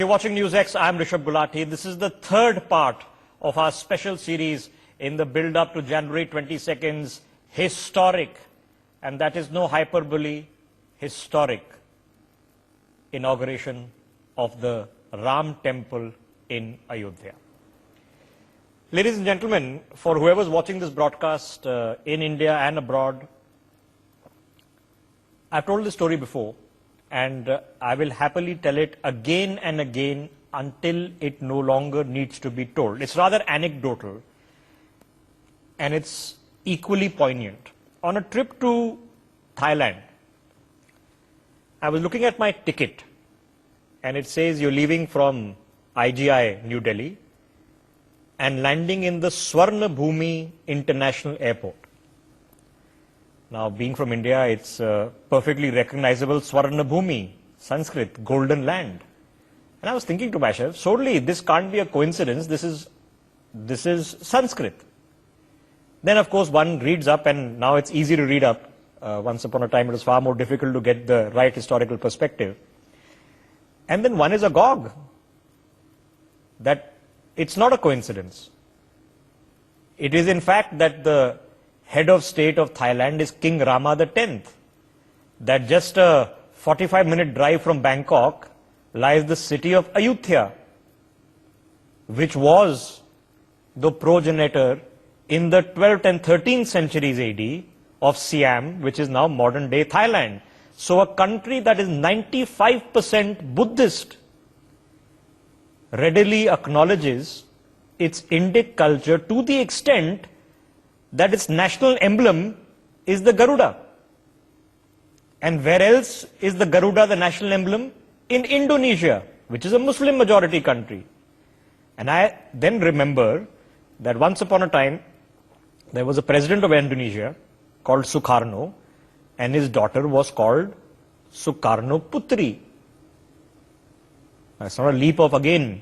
watching NewsX. I'm Rishabh Gulati. This is the third part of our special series in the build-up to January 22nd's historic, and that is no hyperbole, historic inauguration of the Ram Temple in Ayodhya. Ladies and gentlemen, for whoever's watching this broadcast in India and abroad, I've told this story before, and I will happily tell it again and again until it no longer needs to be told. It's rather anecdotal, and it's equally poignant. On a trip to Thailand, I was looking at my ticket, and it says you're leaving from IGI, New Delhi, and landing in the Swarna Bhumi International Airport. Now, being from India, it's perfectly recognizable Swarna Bhumi, Sanskrit, golden land. And I was thinking to myself, surely this can't be a coincidence. This is Sanskrit. Then, of course, one reads up, and now it's easy to read up. Once upon a time, it was far more difficult to get the right historical perspective. And then one is agog that it's not a coincidence. It is, in fact, that the head of state of Thailand is King Rama X. That just a 45-minute drive from Bangkok lies the city of Ayodhya, which was the progenitor in the 12th and 13th centuries AD of Siam, which is now modern-day Thailand. So a country that is 95% Buddhist readily acknowledges its Indic culture to the extent that its national emblem is the Garuda. And where else is the Garuda the national emblem? In Indonesia, which is a Muslim majority country. And I then remember that once upon a time, there was a president of Indonesia called Sukarno, and his daughter was called Sukarno Putri. It's not a leap of, again,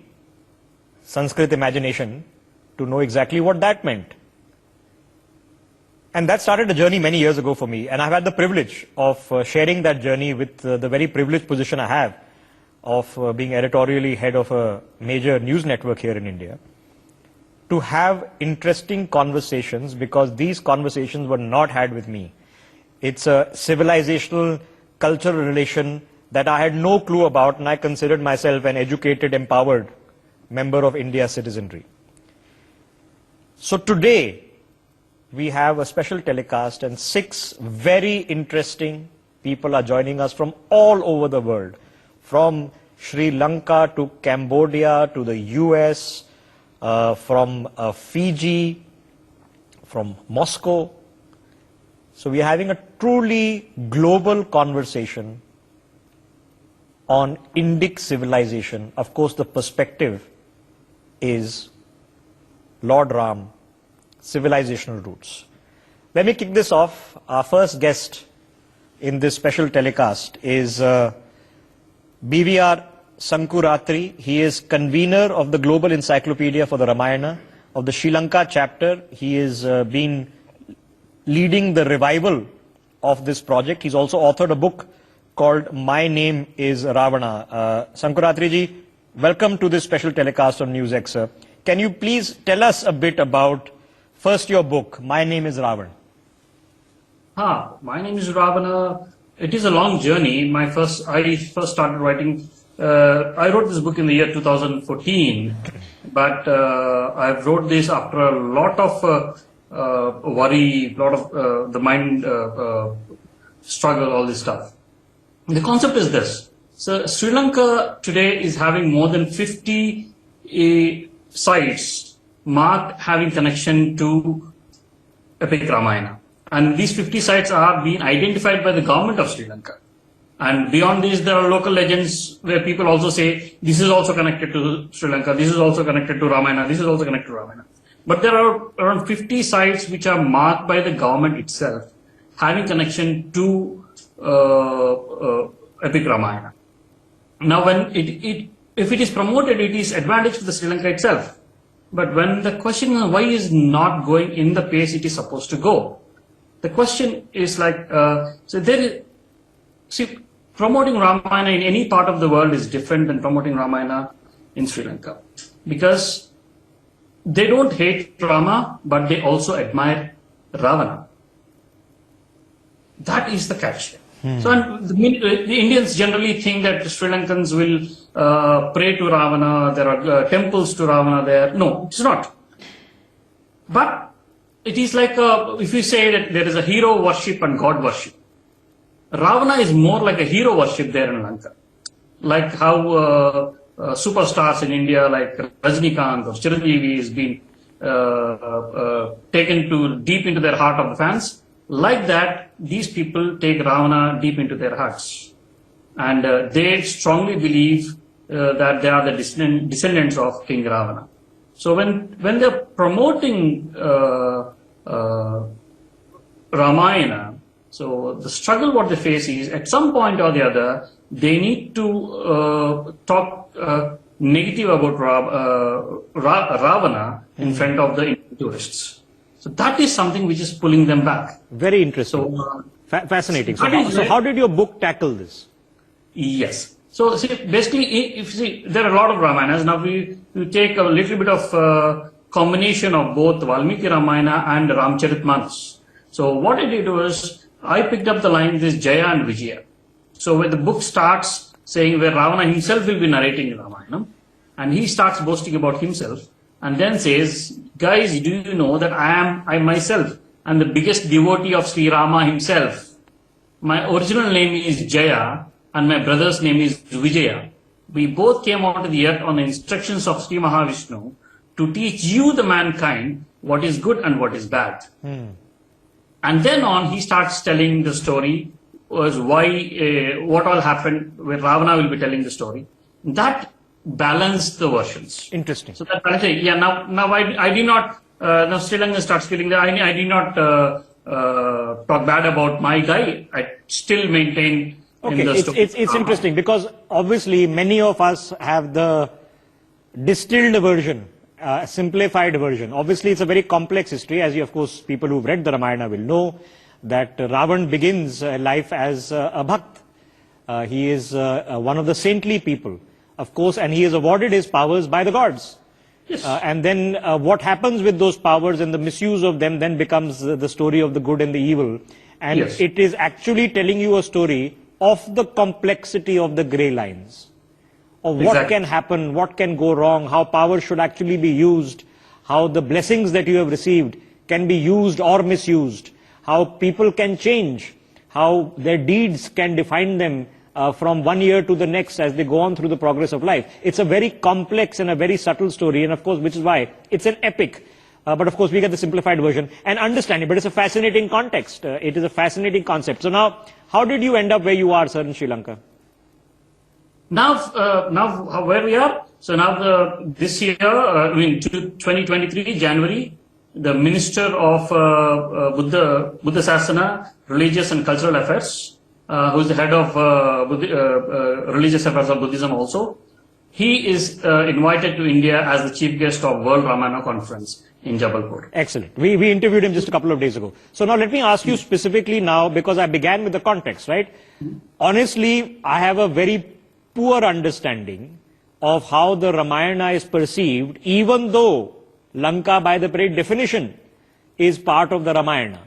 Sanskrit imagination to know exactly what that meant. And that started a journey many years ago for me, and I've had the privilege of sharing that journey with the very privileged position I have of being editorially head of a major news network here in India, to have interesting conversations, because these conversations were not had with me. It's a civilizational, cultural relation that I had no clue about, and I considered myself an educated, empowered member of India's citizenry. So today, we have a special telecast, and 6 very interesting people are joining us from all over the world, from Sri Lanka to Cambodia to the US, from Fiji, from Moscow. So we are having a truly global conversation on Indic civilization. Of course, the perspective is Lord Ram, civilizational roots. Let me kick this off. Our first guest in this special telecast is BVR Sankuratri. He is convener of the Global Encyclopedia for the Ramayana of the Sri Lanka chapter. He has been leading the revival of this project. He's also authored a book called My Name is Ravana. Sankuratri ji, welcome to this special telecast on NewsX, sir. Can you please tell us a bit about first your book, My Name is Ravana? My Name is Ravana. It is a long journey. I first started writing, I wrote this book in the year 2014, but I wrote this after a lot of worry, a lot of the mind struggle, all this stuff. The concept is this. So Sri Lanka today is having more than 50 sites marked having connection to epic Ramayana. And these 50 sites are being identified by the government of Sri Lanka. And beyond this, there are local legends where people also say, this is also connected to Sri Lanka, this is also connected to Ramayana, this is also connected to Ramayana. But there are around 50 sites which are marked by the government itself, having connection to epic Ramayana. Now, when if it is promoted, it is advantage to the Sri Lanka itself. But when the question is why is not going in the pace it is supposed to go, the question is like, promoting Ramayana in any part of the world is different than promoting Ramayana in Sri Lanka, because they don't hate Rama, but they also admire Ravana. That is the catch. So, and the Indians generally think that Sri Lankans will pray to Ravana. There are temples to Ravana there. No, it's not. But it is like if you say that there is a hero worship and God worship. Ravana is more like a hero worship there in Lanka, like how superstars in India like Rajnikant or Chiranjeevi is being taken to deep into their heart of the fans. Like that, these people take Ravana deep into their hearts, and they strongly believe that they are the descendants of King Ravana. So when they're promoting Ramayana, so the struggle what they face is at some point or the other they need to talk negative about Ravana in front of the Indian tourists. So that is something which is pulling them back. Very interesting. So, fascinating. So how did your book tackle this? Yes. So see, basically, if you see, there are a lot of Ramayanas. Now we take a little bit of combination of both Valmiki Ramayana and Ramcharitmanas. So what I did was, I picked up the line, this Jaya and Vijaya. So when the book starts saying where Ravana himself will be narrating Ramayana, and he starts boasting about himself, and then says, guys, do you know that I myself am the biggest devotee of Sri Rama himself. My original name is Jaya and my brother's name is Vijaya. We both came out of the earth on the instructions of Sri Mahavishnu to teach you, the mankind, what is good and what is bad. And then on, he starts telling the story, was why, what all happened, where Ravana will be telling the story. That balanced the versions. Interesting. So that now I did not, now Sri Lanka starts feeling that I did not talk bad about my guy. I still maintain. Okay, it's interesting because obviously many of us have the distilled version, simplified version. Obviously it's a very complex history, as you, of course, people who've read the Ramayana will know that Ravan begins life as a bhakt. He is one of the saintly people, of course, and he is awarded his powers by the gods. Yes. And then what happens with those powers and the misuse of them then becomes the story of the good and the evil. And Yes. it is actually telling you a story of the complexity of the grey lines, of what Exactly. can happen, what can go wrong, how power should actually be used, how the blessings that you have received can be used or misused, how people can change, how their deeds can define them from one year to the next as they go on through the progress of life. It's a very complex and a very subtle story, and of course, which is why it's an epic. But of course, we get the simplified version and understand it. But it's a fascinating context. It is a fascinating concept. So now, how did you end up where you are, sir, in Sri Lanka? Now where we are? So now this year, 2023 January, the Minister of Buddha Sasana, Religious and Cultural Affairs, who is the head of Religious Affairs of Buddhism also, he is invited to India as the chief guest of World Ramayana Conference in Jabalpur. Excellent. We interviewed him just a couple of days ago. So now let me ask you specifically now, because I began with the context, right? Honestly, I have a very poor understanding of how the Ramayana is perceived, even though Lanka, by the very definition, is part of the Ramayana.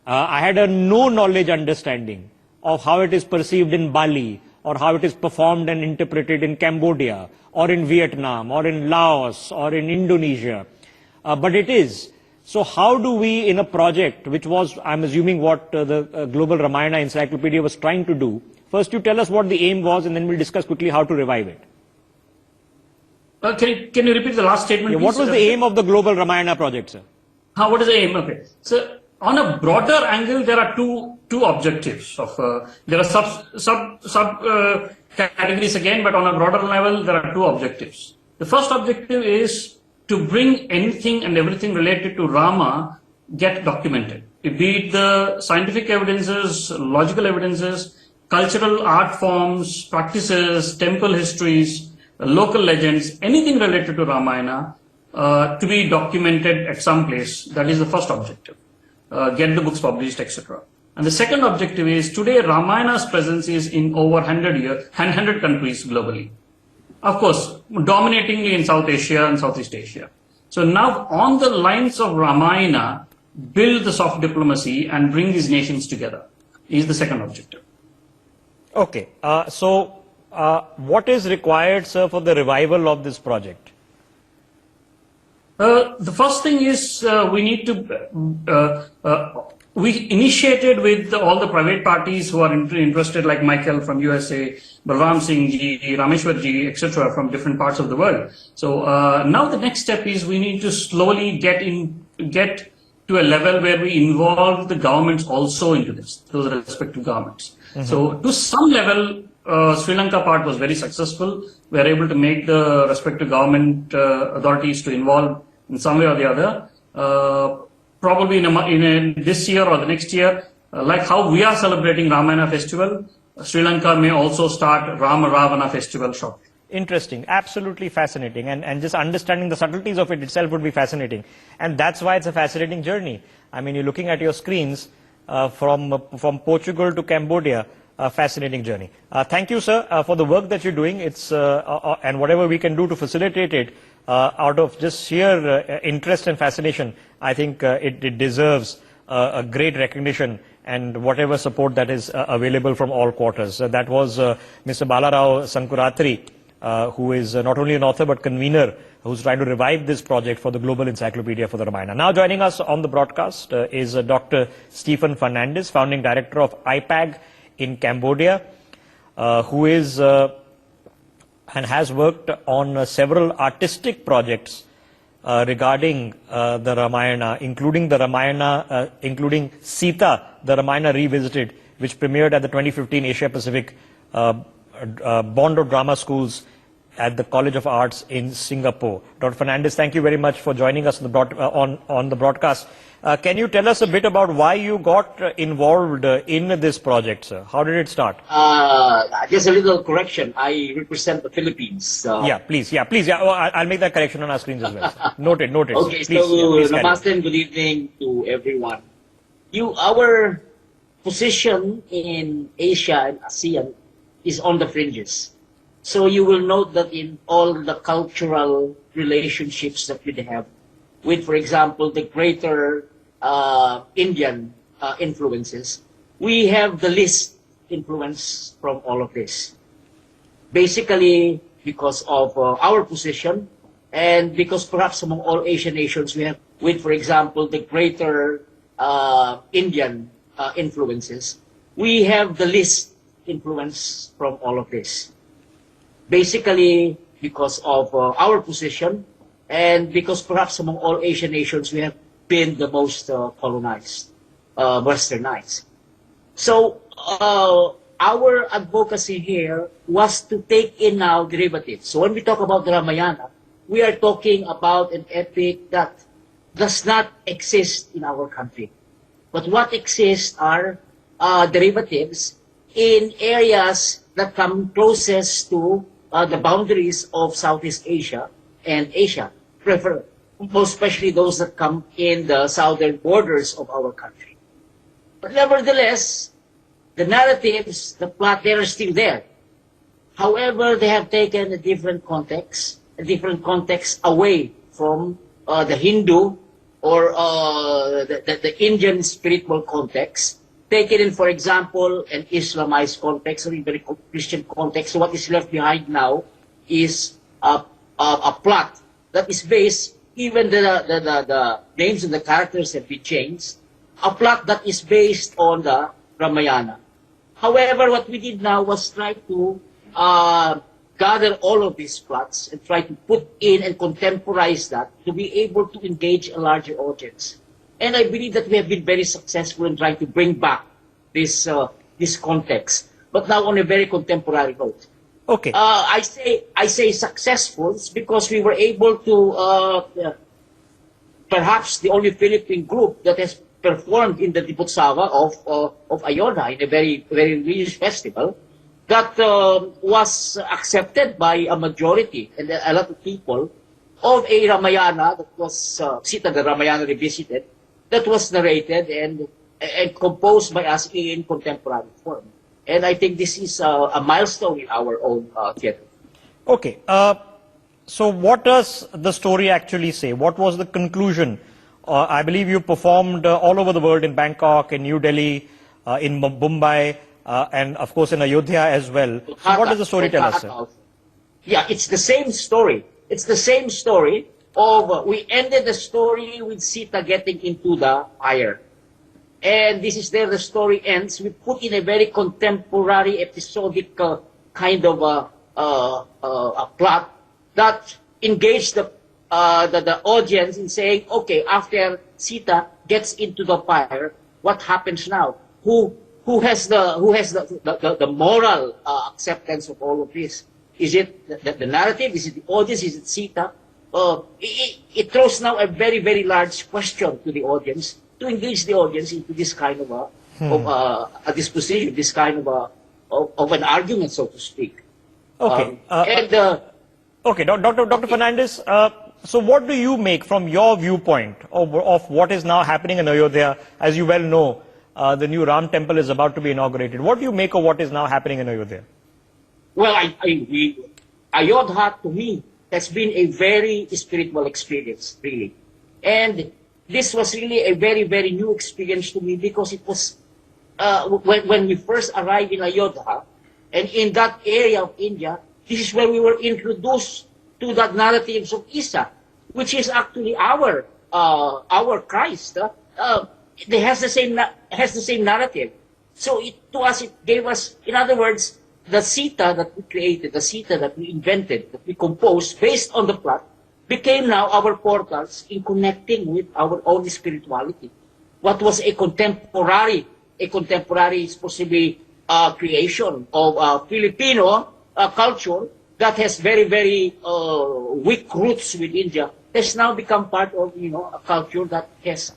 I had a no knowledge understanding of how it is perceived in Bali, or how it is performed and interpreted in Cambodia, or in Vietnam, or in Laos, or in Indonesia. But it is. So how do we, in a project, which was, I'm assuming, what the Global Ramayana Encyclopedia was trying to do, first you tell us what the aim was, and then we'll discuss quickly how to revive it. Can you repeat the last statement, please? What was the aim of the Global Ramayana project, sir? What is the aim? Okay. So on a broader angle, there are two objectives. There are sub categories again, but on a broader level, there are two objectives. The first objective is to bring anything and everything related to Rama get documented. Be it the scientific evidences, logical evidences, cultural art forms, practices, temple histories, local legends, anything related to Ramayana to be documented at some place. That is the first objective. Get the books published, etc. And the second objective is today Ramayana's presence is in over 100 countries globally. Of course, dominatingly in South Asia and Southeast Asia. So now on the lines of Ramayana, build the soft diplomacy and bring these nations together is the second objective. Okay. What is required, sir, for the revival of this project? The first thing is we need to, we initiated with all the private parties who are interested, like Michael from USA, Balram Singh ji, Rameshwar ji, etc. from different parts of the world. So now the next step is we need to slowly get to a level where we involve the governments also into this, those respective governments. So to some level, Sri Lanka part was very successful. We are able to make the respective government authorities to involve in some way or the other. Probably in this year or the next year, like how we are celebrating Ramayana festival, Sri Lanka may also start Rama Ravana festival shortly. Interesting, absolutely fascinating, and just understanding the subtleties of it itself would be fascinating, and that's why it's a fascinating journey. I mean, you're looking at your screens from Portugal to Cambodia, a fascinating journey. Thank you, sir, for the work that you're doing. It's and whatever we can do to facilitate it out of just sheer interest and fascination, I think it deserves a great recognition and whatever support that is available from all quarters. That was Mr. Balarao Sankuratri, who is not only an author but convener who's trying to revive this project for the Global Encyclopedia for the Ramayana. Now joining us on the broadcast is Dr. Stephen Fernandez, founding director of IPAG in Cambodia, who is and has worked on several artistic projects regarding the Ramayana, including Sita, the Ramayana Revisited, which premiered at the 2015 Asia Pacific Bondo Drama Schools at the College of Arts in Singapore. Dr. Fernandez, thank you very much for joining us on the broadcast. Can you tell us a bit about why you got involved in this project, sir? How did it start? Just a little correction. I represent the Philippines. Yeah, please. Yeah. Oh, I'll make that correction on our screens as well. Sir. Noted. Okay, please, so namaste and good evening to everyone. Our position in Asia and ASEAN is on the fringes. So you will note that in all the cultural relationships that we have with, for example, the greater Indian influences, we have the least influence from all of this. Basically, because of our position, and because perhaps among all Asian nations we have, with, for example, the greater Indian influences, we have the least influence from all of this. Basically, because of our position, and because perhaps among all Asian nations we have been the most colonized, westernized. So our advocacy here was to take in now derivatives. So when we talk about the Ramayana, we are talking about an epic that does not exist in our country. But what exists are derivatives in areas that come closest to the boundaries of Southeast Asia and Asia, most especially those that come in the southern borders of our country. But nevertheless, the narratives, the plot, they are still there. However, they have taken a different context away from the Hindu or the Indian spiritual context. Take it in, for example, an Islamized context or even a Christian context. So what is left behind now is a plot that is based, even the names and the characters have been changed, a plot that is based on the Ramayana. However, what we did now was try to gather all of these plots and try to put in and contemporize that to be able to engage a larger audience. And I believe that we have been very successful in trying to bring back this context, but now on a very contemporary note. Okay. I say successful because we were able to perhaps the only Philippine group that has performed in the Diputsawa of Ayodhya in a very religious festival that was accepted by a majority and a lot of people of a Ramayana that was Sita the Ramayana Revisited, that was narrated and and composed by us in contemporary form. And I think this is a milestone in our own theater. Okay. So what does the story actually say? What was the conclusion? I believe you performed all over the world, in Bangkok, in New Delhi, in Mumbai, and of course in Ayodhya as well. So what does the story tell us, sir? Yeah, it's the same story. It's the same story of, we ended the story with Sita getting into the fire. And this is there the story ends. We put in a very contemporary, episodic kind of a plot that engaged the audience in saying, okay, after Sita gets into the fire, what happens now? Who has the moral acceptance of all of this? Is it the narrative? Is it the audience? Is it Sita? It throws now a very, very large question to the audience, to engage the audience into this kind of a disposition, this kind of an argument, so to speak. Okay. Okay, Dr. Fernandez, so what do you make from your viewpoint of what is now happening in Ayodhya? As you well know, the new Ram temple is about to be inaugurated. What do you make of what is now happening in Ayodhya? Well, Ayodhya, to me, has been a very spiritual experience, really. And this was really a very, very new experience to me because it was, when we first arrived in Ayodhya, and in that area of India, this is where we were introduced to the narratives of Isa, which is actually our Christ. It has the same narrative. So to us, it gave us, in other words, the Sita that we created, the Sita that we invented, that we composed based on the plot, became now our portals in connecting with our own spirituality. What was a contemporary possibly creation of Filipino culture that has very, very weak roots with India, has now become part of a culture that has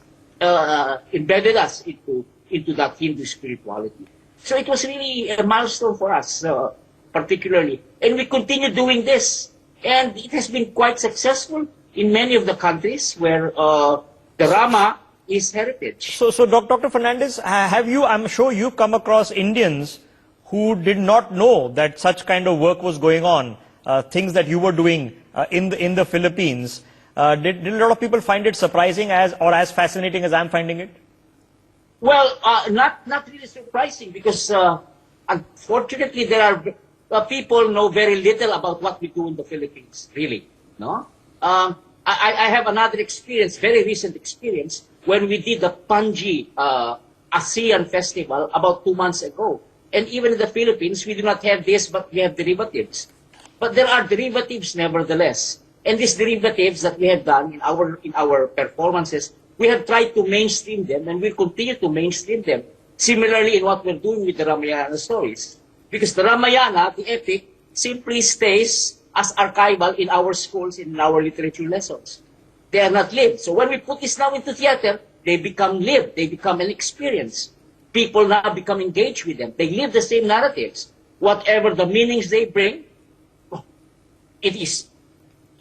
embedded us into that Hindu spirituality. So it was really a milestone for us, particularly. And we continue doing this. And it has been quite successful in many of the countries where the Rama is heritage. So Dr. Fernandez, have you, I'm sure you've come across Indians who did not know that such kind of work was going on, things that you were doing in the Philippines. Did a lot of people find it surprising or as fascinating as I'm finding it? Well, not really surprising because unfortunately there are people know very little about what we do in the Philippines, really. No, I have another experience, very recent experience, when we did the Panji ASEAN Festival about 2 months ago. And even in the Philippines, we do not have this, but we have derivatives. But there are derivatives nevertheless. And these derivatives that we have done in our performances, we have tried to mainstream them, and we'll continue to mainstream them. Similarly, in what we're doing with the Ramayana stories. Because the Ramayana, the epic, simply stays as archival in our schools, in our literature lessons. They are not lived. So when we put this now into theater, they become lived. They become an experience. People now become engaged with them. They live the same narratives. Whatever the meanings they bring, it is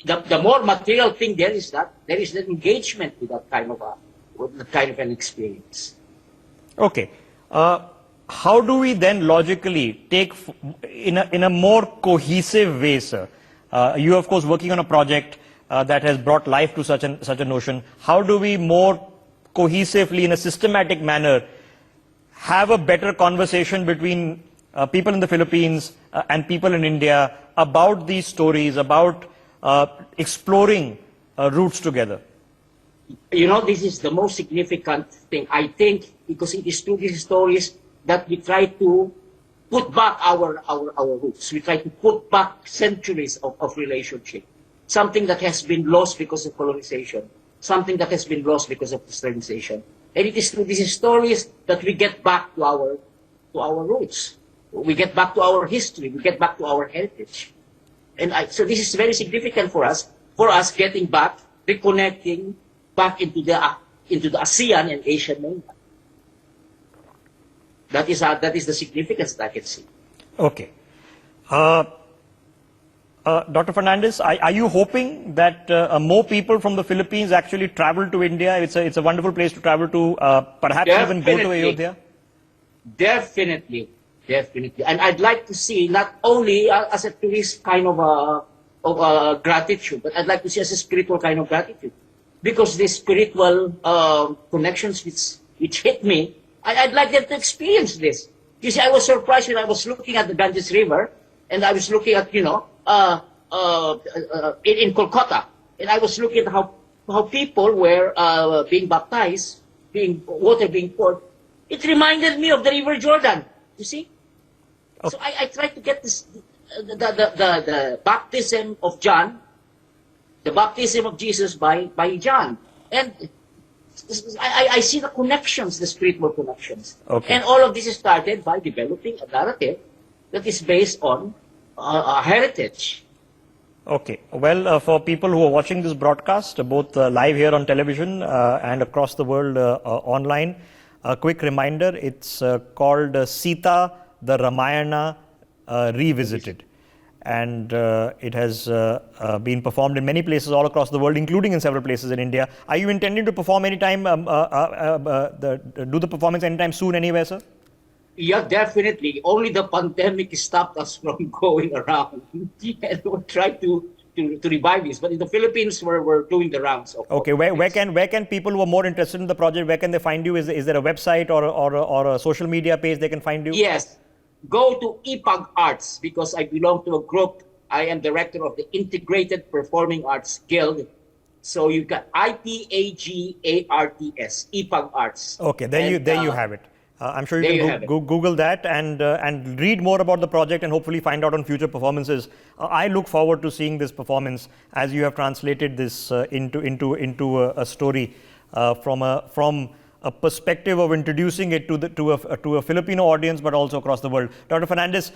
the more material thing there is that there is an engagement with that kind of an experience. Okay. How do we then logically take in a more cohesive way, sir? You, of course, working on a project that has brought life to such a notion. How do we more cohesively, in a systematic manner, have a better conversation between people in the Philippines and people in India about these stories, about exploring roots together? This is the most significant thing, I think, because it is through these stories that we try to put back our roots. We try to put back centuries of relationship. Something that has been lost because of colonization. Something that has been lost because of westernization. And it is through these stories that we get back to our roots. We get back to our history. We get back to our heritage. And so this is very significant for us getting back, reconnecting back into the ASEAN and Asian mainland. That is the significance that I can see. Okay. Dr. Fernandez, are you hoping that more people from the Philippines actually travel to India? It's a wonderful place to travel to, perhaps even go to Definitely. Ayodhya? Definitely, definitely, and I'd like to see not only as a tourist kind of gratitude, but I'd like to see as a spiritual kind of gratitude, because the spiritual connections which hit me, I'd like them to experience this. You see, I was surprised when I was looking at the Ganges River, and I was looking at in Kolkata, and I was looking at how people were being baptized, water being poured. It reminded me of the River Jordan. You see, so I tried to get this the baptism of John, the baptism of Jesus by John, and I see the connections, the spiritual connections, and all of this is started by developing a narrative that is based on heritage. Okay. Well, for people who are watching this broadcast, both live here on television and across the world online, a quick reminder, it's called Sita, the Ramayana Revisited. And it has been performed in many places all across the world, including in several places in India. Are you intending to perform anytime, do the performance anytime soon anywhere, sir? Yeah, definitely. Only the pandemic stopped us from going around. And we'll try to revive this. But in the Philippines, we're doing the rounds. Okay, where can people who are more interested in the project, where can they find you? Is there a website or a social media page they can find you? Yes. Go to IPAG Arts, because I belong to a group. I am director of the Integrated Performing Arts Guild. So you got IPAGARTS, IPAG Arts. Okay, there you have it. I'm sure you can Google that and read more about the project and hopefully find out on future performances. I look forward to seeing this performance as you have translated this into a story from a perspective of introducing it to a Filipino audience, but also across the world. Dr. Fernandez,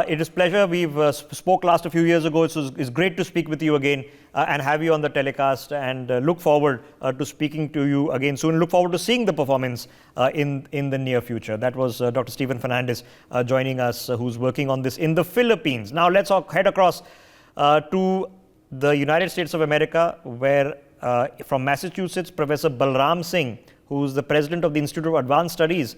it is a pleasure. We've spoke last a few years ago. It's great to speak with you again and have you on the telecast, and look forward to speaking to you again soon. Look forward to seeing the performance in the near future. That was Dr. Stephen Fernandez joining us, who's working on this in the Philippines. Now let's head across to the United States of America, where from Massachusetts, Professor Balram Singh, who's the president of the Institute of Advanced Studies,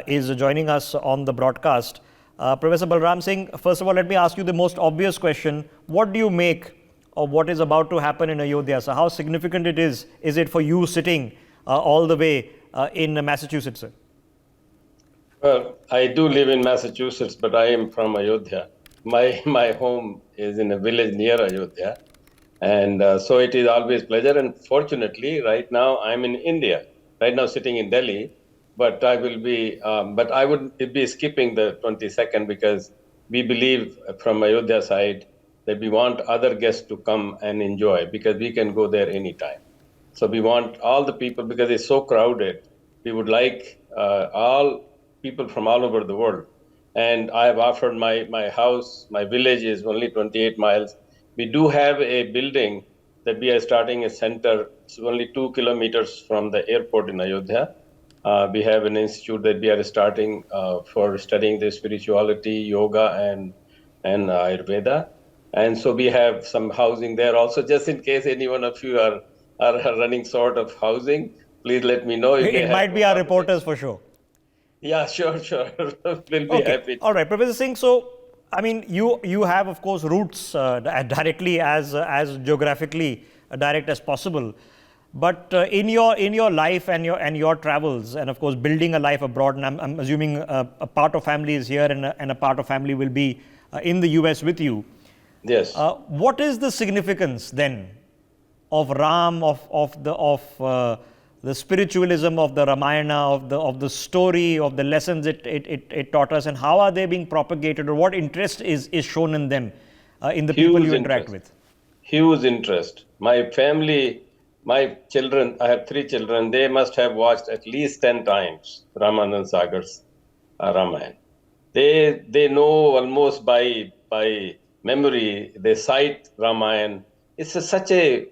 is joining us on the broadcast. Professor Balram Singh, first of all, let me ask you the most obvious question. What do you make of what is about to happen in Ayodhya? So how significant is it for you sitting all the way in Massachusetts, sir? Well, I do live in Massachusetts, but I am from Ayodhya. My home is in a village near Ayodhya. And so it is always pleasure. And fortunately, right now I'm in India. Right now sitting in Delhi, but I will be, but I would be skipping the 22nd, because we believe from Ayodhya side that we want other guests to come and enjoy, because we can go there anytime. So we want all the people, because it's so crowded, we would like all people from all over the world. And I have offered my house, my village is only 28 miles. We do have a building that we are starting a center. It's only 2 kilometers from the airport in Ayodhya. We have an institute that we are starting for studying the spirituality, yoga, and Ayurveda. And so we have some housing there also, just in case any one of you are running short of housing, please let me know. It might be our reporters for sure. Yeah, sure. We'll be happy. All right, Professor Singh. So, I mean, you have, of course, roots directly as geographically direct as possible. But in your life and your travels, and of course building a life abroad, and I'm assuming a part of family is here and a part of family will be in the US with you. Yes. What is the significance then of Ram, of the spiritualism of the Ramayana, of the story, of the lessons it taught us, and how are they being propagated, or what interest is shown in them in the people you interact with? Huge interest. My family, my children, I have 3 children, they must have watched at least 10 times Ramanand Sagar's Ramayana. They know almost by memory, they cite Ramayana. It's such a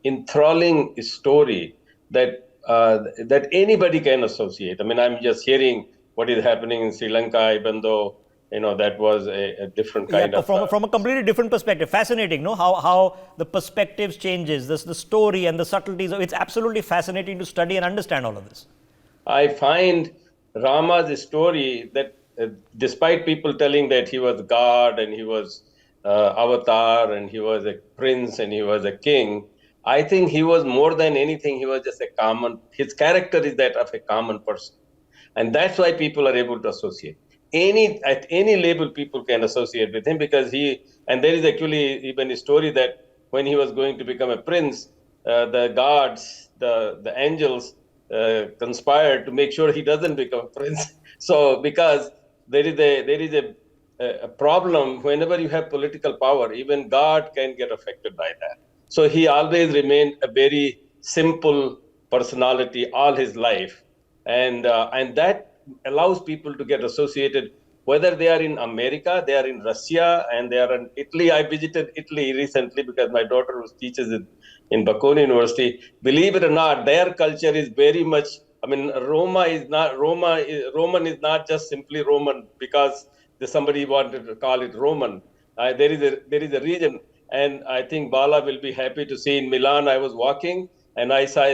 enthralling story that anybody can associate. I mean, I'm just hearing what is happening in Sri Lanka, even though that was a different kind of. From a completely different perspective. Fascinating, no? How the perspectives changes, the story and the subtleties. It's absolutely fascinating to study and understand all of this. I find Rama's story that despite people telling that he was God and he was avatar and he was a prince and he was a king, I think he was more than anything, he was just his character is that of a common person. And that's why people are able to associate. At any label, people can associate with him because and there is actually even a story that when he was going to become a prince, the gods, the angels conspired to make sure he doesn't become a prince. So because there is a problem whenever you have political power, even God can get affected by that. So he always remained a very simple personality all his life, and that allows people to get associated, whether they are in America, they are in Russia, and they are in Italy. I visited Italy recently because my daughter teaches in Bocconi University. Believe it or not, their culture is very much. I mean, Roman is not just simply Roman because somebody wanted to call it Roman. There is a region, and I think Bala will be happy to see in Milan. I was walking and I saw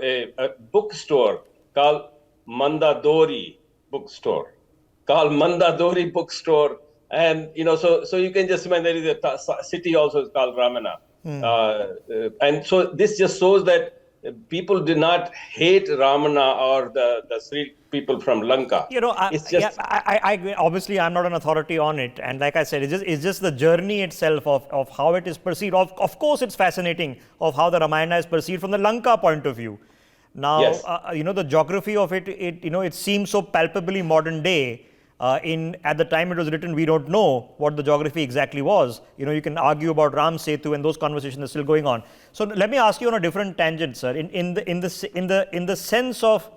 a bookstore called Mondadori bookstore. And so you can just imagine there is a city also called Ramana. And so this just shows that people do not hate Ramana or the Sri people from Lanka. I agree. Obviously, I'm not an authority on it, and like I said, it's just the journey itself of how it is perceived. Of course, it's fascinating of how the Ramayana is perceived from the Lanka point of view. Now, yes. The geography of it seems so palpably modern day. At the time it was written, we don't know what the geography exactly was. You can argue about Ram Setu, and those conversations are still going on. So let me ask you on a different tangent, sir. In the sense of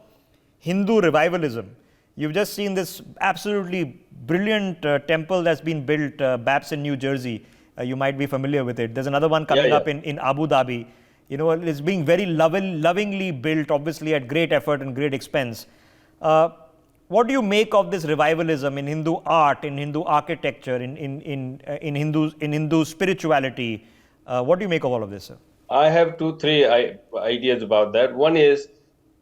Hindu revivalism, you've just seen this absolutely brilliant temple that's been built, Babson, New Jersey. You might be familiar with it. There's another one coming up in Abu Dhabi. It's being very lovingly built, obviously at great effort and great expense. What do you make of this revivalism in Hindu art, in Hindu architecture, in Hindu spirituality? What do you make of all of this, sir? I have 2-3 ideas about that. One is,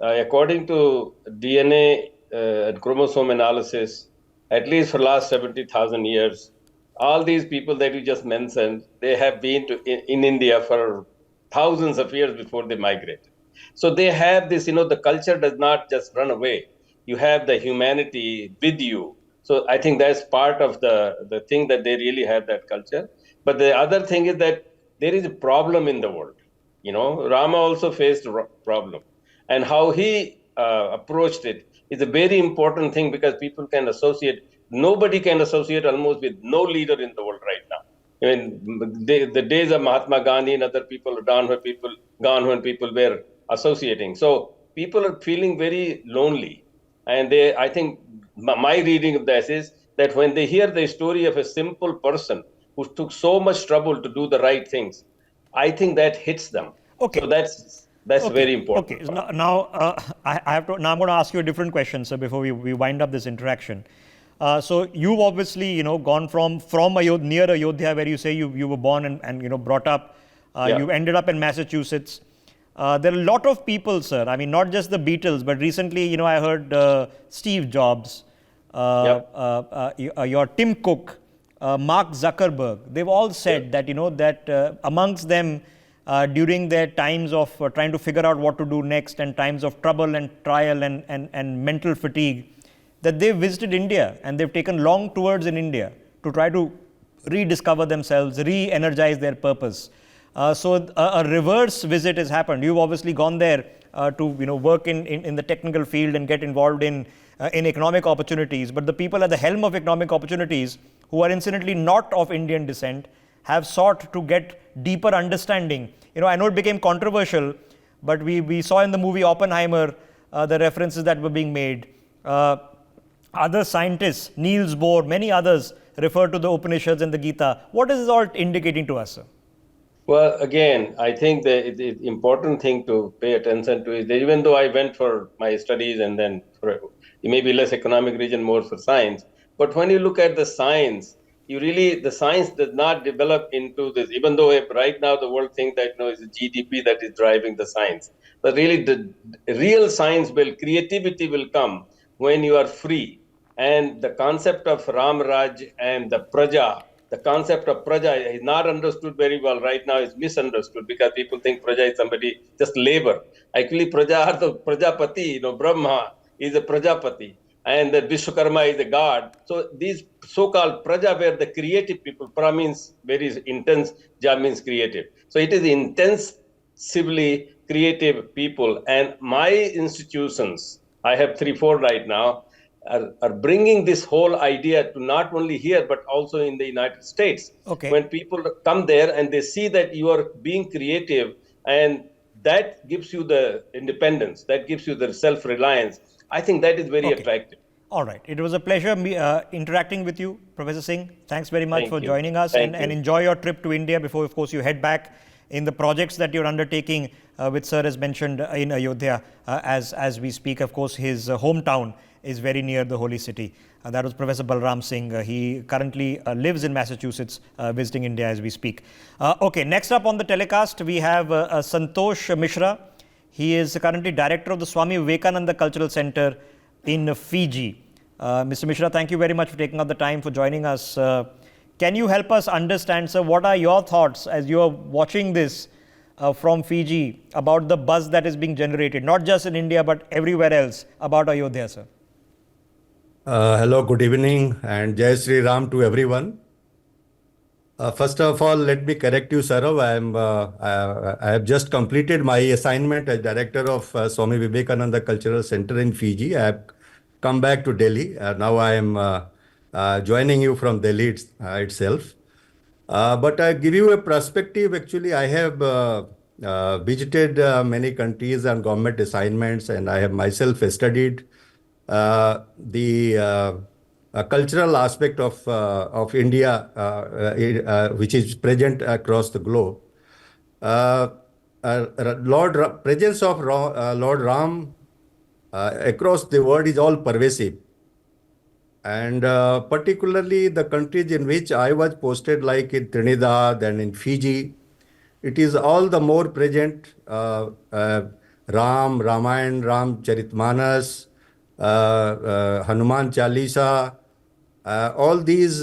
according to DNA and chromosome analysis, at least for the last 70,000 years, all these people that you just mentioned, they have been in India for thousands of years before they migrated. So they have this, the culture does not just run away. You have the humanity with you. So I think that's part of the thing that they really have that culture. But the other thing is that there is a problem in the world. Rama also faced a problem. And how he approached it is a very important thing because people can associate. Nobody can associate almost with no leader in the world right now. I mean, the days of Mahatma Gandhi and other people are gone when people were associating. So people are feeling very lonely. And I think my reading of this is that when they hear the story of a simple person who took so much trouble to do the right things, I think that hits them. Okay. So that's very important. Okay. Now I'm going to ask you a different question, sir, before we wind up this interaction. So you've obviously, gone from near Ayodhya, where you say you were born and brought up. You ended up in Massachusetts. There are a lot of people, sir. I mean, not just the Beatles, but recently, I heard Steve Jobs, your Tim Cook, Mark Zuckerberg. They've all said that, that amongst them, during their times of trying to figure out what to do next and times of trouble and trial and mental fatigue, that they've visited India and they've taken long tours in India to try to rediscover themselves, re-energize their purpose. So a reverse visit has happened. You've obviously gone there to work in the technical field and get involved in economic opportunities. But the people at the helm of economic opportunities, who are incidentally not of Indian descent, have sought to get deeper understanding. I know it became controversial, but we saw in the movie Oppenheimer the references that were being made. Other scientists, Niels Bohr, many others refer to the Upanishads and the Gita. What is this all indicating to us, sir? Well, again, I think the important thing to pay attention to is that even though I went for my studies and then for maybe less economic region, more for science, But when you look at the science, the science does not develop into this, even though right now the world thinks that it's the GDP that is driving the science. But really, the real science creativity will come when you are free. And the concept of Ram Raj and the concept of Praja is not understood very well right now. It's misunderstood because people think Praja is somebody, just labor. Actually, Praja are the Prajapati, Brahma is a Prajapati and the Vishwakarma is a god. So these so-called Praja were the creative people. Pra means very intense, Ja means creative. So it is intensively creative people. And my institutions, I have 3, 4 right now, are bringing this whole idea to not only here, but also in the United States. Okay. When people come there and they see that you are being creative, and that gives you the independence, that gives you the self-reliance, I think that is very attractive. All right. It was a pleasure interacting with you, Professor Singh. Thanks very much for joining us, and enjoy your trip to India before, of course, you head back in the projects that you're undertaking, which Sir has mentioned in Ayodhya as we speak. Of course, his hometown is very near the holy city. That was Professor Balram Singh. He currently lives in Massachusetts, visiting India as we speak. Okay, next up on the telecast, we have Santosh Mishra. He is currently director of the Swami Vivekananda Cultural Center in Fiji. Mr. Mishra, thank you very much for taking out the time for joining us. Can you help us understand, sir, what are your thoughts as you are watching this from Fiji about the buzz that is being generated, not just in India, but everywhere else about Ayodhya, sir? Hello, good evening, and Jai Sri Ram to everyone. First of all, let me correct you, Saurav. I have just completed my assignment as director of Swami Vivekananda Cultural Center in Fiji. I have come back to Delhi. Now I am joining you from Delhi itself. But I give you a perspective. Actually, I have visited many countries on government assignments, and I have myself studied the cultural aspect of India, which is present across the globe. Presence of Lord Ram across the world is all pervasive, and particularly the countries in which I was posted, like in Trinidad and in Fiji, it is all the more present. Ramayana, Ram Charitmanas, Hanuman Chalisa, all these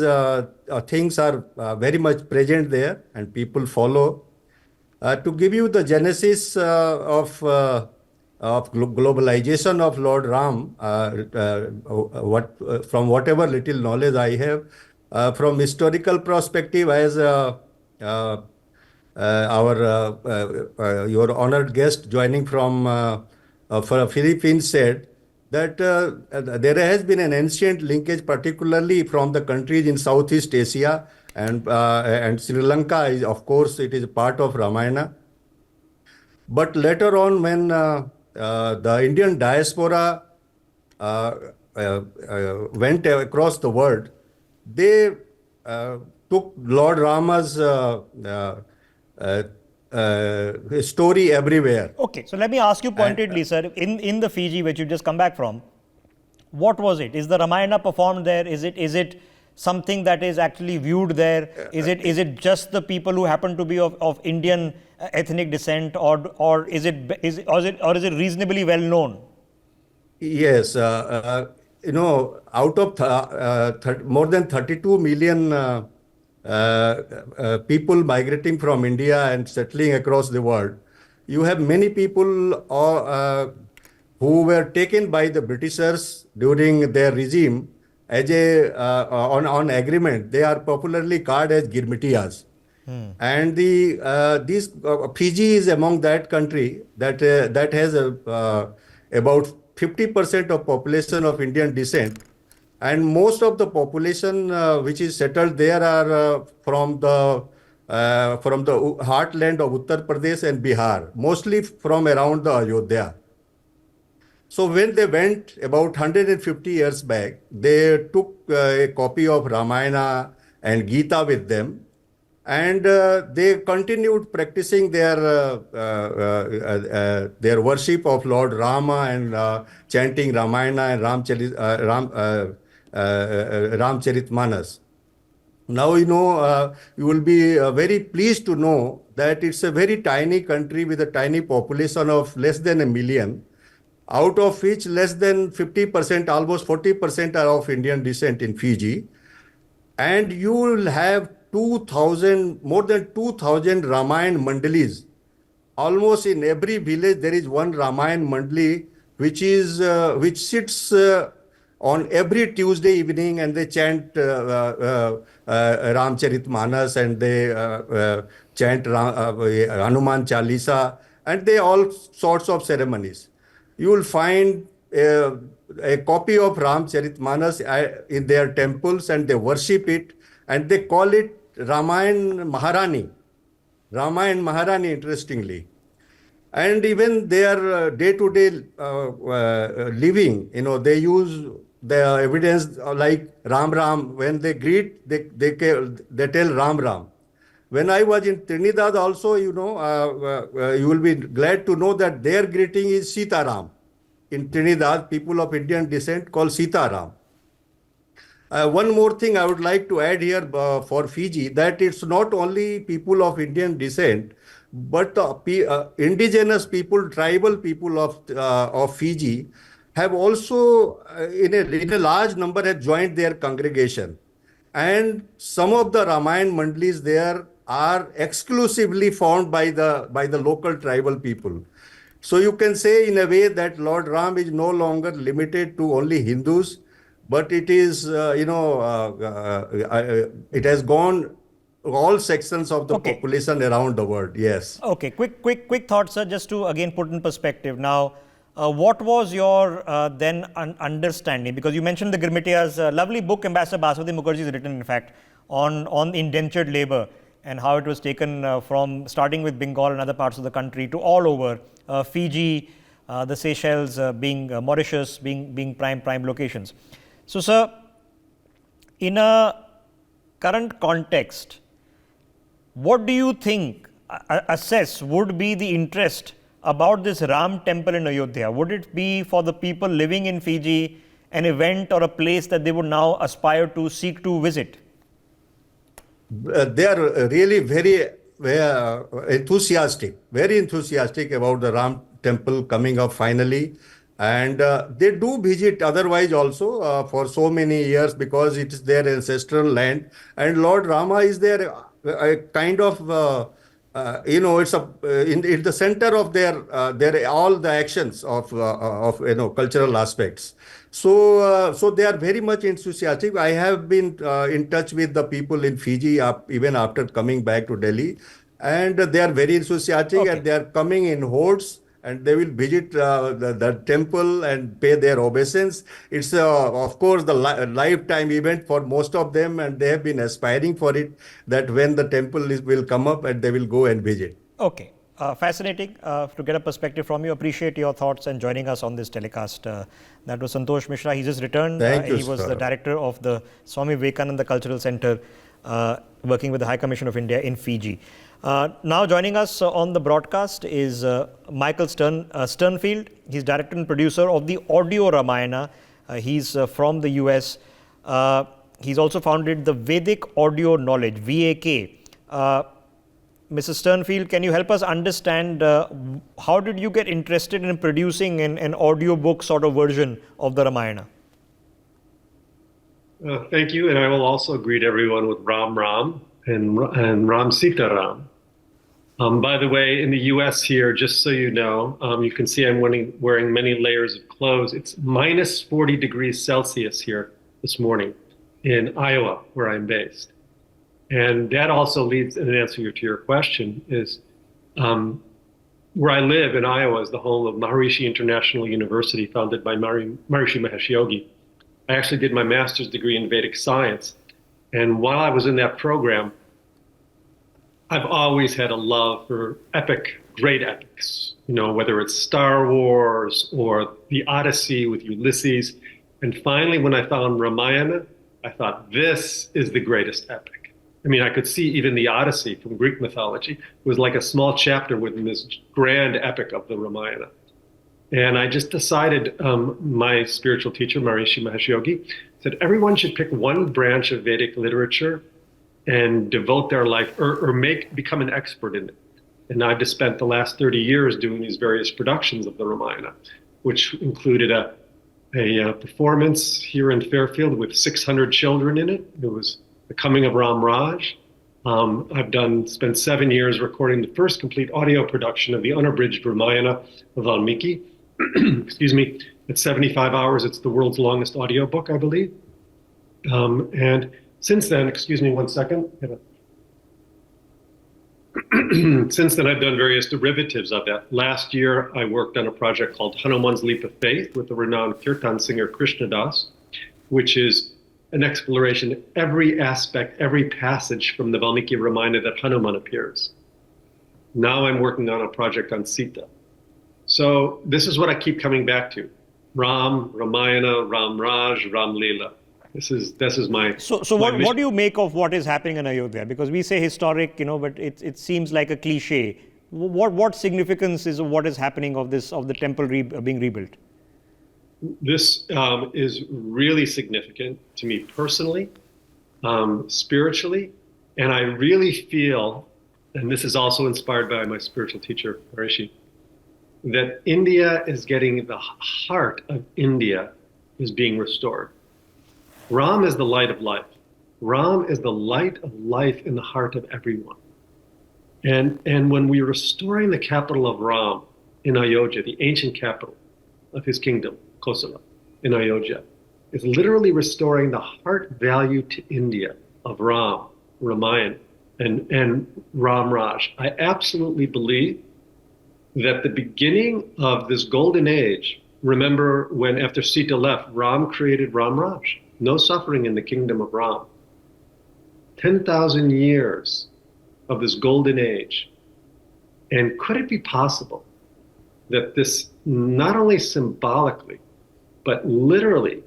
things are very much present there, and people follow. To give you the genesis of globalization of Lord Ram, from whatever little knowledge I have, from historical perspective, as your honored guest joining from Philippines said, that there has been an ancient linkage, particularly from the countries in Southeast Asia, and Sri Lanka is, of course, it is part of Ramayana. But later on, when the Indian diaspora went across the world, they took Lord Rama's story everywhere. Okay, so let me ask you pointedly, sir, in the Fiji, which you just come back from, what was it? Is the Ramayana performed there? Is it something that is actually viewed there? Is it just the people who happen to be of Indian ethnic descent, or is it reasonably well known? Yes, out of more than 32 million people migrating from India and settling across the world, you have many people who were taken by the Britishers during their regime as on agreement. They are popularly called as Girmitiyas. And these Fiji is among that country that has about 50% of population of Indian descent. And most of the population which is settled there are from the heartland of Uttar Pradesh and Bihar, mostly from around the Ayodhya. So when they went about 150 years back, they took a copy of Ramayana and Gita with them, and they continued practicing their worship of Lord Rama and chanting Ramayana and Ramcharitmanas. Now, you will be very pleased to know that it's a very tiny country with a tiny population of less than 1 million, out of which less than 50%, almost 40% are of Indian descent in Fiji. And you will have 2,000, more than 2,000 Ramayana Mandalis. Almost in every village there is one Ramayana Mandali which sits on every Tuesday evening, and they chant Ramcharitmanas, and they chant Hanuman Chalisa, and they all sorts of ceremonies. You will find a copy of Ramcharitmanas in their temples, and they worship it, and they call it Ramayana Maharani. Ramayana Maharani, interestingly. And even their day-to-day living, they use the evidence like Ram Ram. When they greet, they tell Ram Ram. When I was in Trinidad also, you will be glad to know that their greeting is Sita Ram. In Trinidad, people of Indian descent call Sita Ram. One more thing I would like to add here for Fiji, that it's not only people of Indian descent, but indigenous people, tribal people of Fiji have also, in a large number, have joined their congregation. And some of the Ramayana Mandalis there are exclusively formed by the local tribal people. So you can say in a way that Lord Ram is no longer limited to only Hindus, but it is, it has gone all sections of the Okay. population around the world. Yes. Okay, quick thought, sir, just to again put in perspective. Now, what was your then understanding? Because you mentioned the Grimitia's lovely book, Ambassador Baswati Mukherjee has written, in fact, on indentured labor and how it was taken from starting with Bengal and other parts of the country to all over, Fiji, the Seychelles, being Mauritius, being prime locations. So, sir, in a current context, what do you think, assess, would be the interest about this Ram temple in Ayodhya? Would it be for the people living in Fiji an event or a place that they would now aspire to seek to visit? They are really very enthusiastic about the Ram temple coming up finally. And they do visit otherwise also for so many years, because it is their ancestral land. And Lord Rama is there, a kind of, it's in the center of their all the actions of cultural aspects. So they are very much enthusiastic. I have been in touch with the people in Fiji even after coming back to Delhi, and they are very enthusiastic. Okay. And they are coming in hordes, and they will visit the temple and pay their obeisance. It's, of course, the lifetime event for most of them, and they have been aspiring for it, that when the temple will come up, and they will go and visit. Okay. Fascinating to get a perspective from you. Appreciate your thoughts and joining us on this telecast. That was Santosh Mishra. He just returned. Thank you, he was sir. the director of the Swami Vivekananda Cultural Center, working with the High Commission of India in Fiji. Now joining us on the broadcast is Michael Sternfield. He's director and producer of the Audio Ramayana. He's from the US. He's also founded the Vedic Audio Knowledge, VAK. Mr. Sternfield, can you help us understand how did you get interested in producing an audio book sort of version of the Ramayana? Thank you, and I will also greet everyone with Ram Ram and Ram Sita Ram. By the way, in the U.S. here, just so you know, you can see I'm wearing many layers of clothes. It's minus 40 degrees Celsius here this morning in Iowa, where I'm based. And that also leads, in answer to your question, is where I live in Iowa is the home of Maharishi International University, founded by Maharishi Mahesh Yogi. I actually did my master's degree in Vedic science. And while I was in that program, I've always had a love for great epics, whether it's Star Wars or the Odyssey with Ulysses. And finally, when I found Ramayana, I thought, this is the greatest epic. I mean, I could see even the Odyssey from Greek mythology. It was like a small chapter within this grand epic of the Ramayana. And I just decided, my spiritual teacher, Maharishi Mahesh Yogi, that everyone should pick one branch of Vedic literature and devote their life or become an expert in it. And I've just spent the last 30 years doing these various productions of the Ramayana, which included a performance here in Fairfield with 600 children in it. It was the coming of Ram Raj. I've spent 7 years recording the first complete audio production of the unabridged Ramayana of Valmiki. Excuse me. It's 75 hours. It's the world's longest audio book, I believe. And since then, excuse me one second. Since then, I've done various derivatives of that. Last year, I worked on a project called Hanuman's Leap of Faith with the renowned kirtan singer Krishna Das, which is an exploration of every aspect, every passage from the Valmiki Ramayana that Hanuman appears. Now I'm working on a project on Sita. So this is what I keep coming back to. Ram, Ramayana, Ram Raj, Ram Leela. This is my. So what do you make of what is happening in Ayodhya? Because we say historic, but it seems like a cliche. What significance is of what is happening of the temple being rebuilt? This is really significant to me personally, spiritually, and I really feel, and this is also inspired by my spiritual teacher, Rishi, that India is getting, the heart of India is being restored. Ram is the light of life. Ram is the light of life in the heart of everyone. And when we're restoring the capital of Ram in Ayodhya, the ancient capital of his kingdom, Kosala, in Ayodhya, is literally restoring the heart value to India of Ram, Ramayana, and Ram Raj. I absolutely believe that the beginning of this golden age, remember when after Sita left, Ram created Ram Raj. No suffering in the kingdom of Ram. 10,000 years of this golden age. And could it be possible that this, not only symbolically, but literally,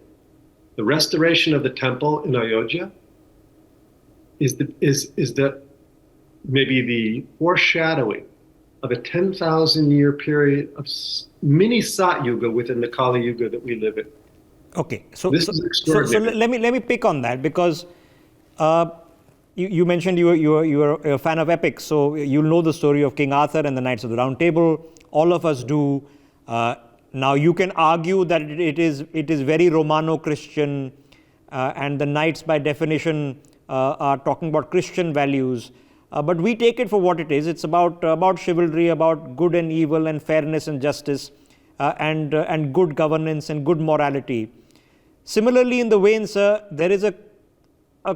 the restoration of the temple in Ayodhya is the maybe the foreshadowing of a 10,000-year period of mini Sat Yuga within the Kali Yuga that we live in. Okay, so so let me pick on that, because you mentioned you are a fan of epics, so you'll know the story of King Arthur and the Knights of the Round Table. All of us do. Now you can argue that it is very Romano-Christian, and the knights by definition are talking about Christian values. But we take it for what it is. It's about chivalry, about good and evil, and fairness and justice, and good governance and good morality. Similarly, in the Vain, sir, there is a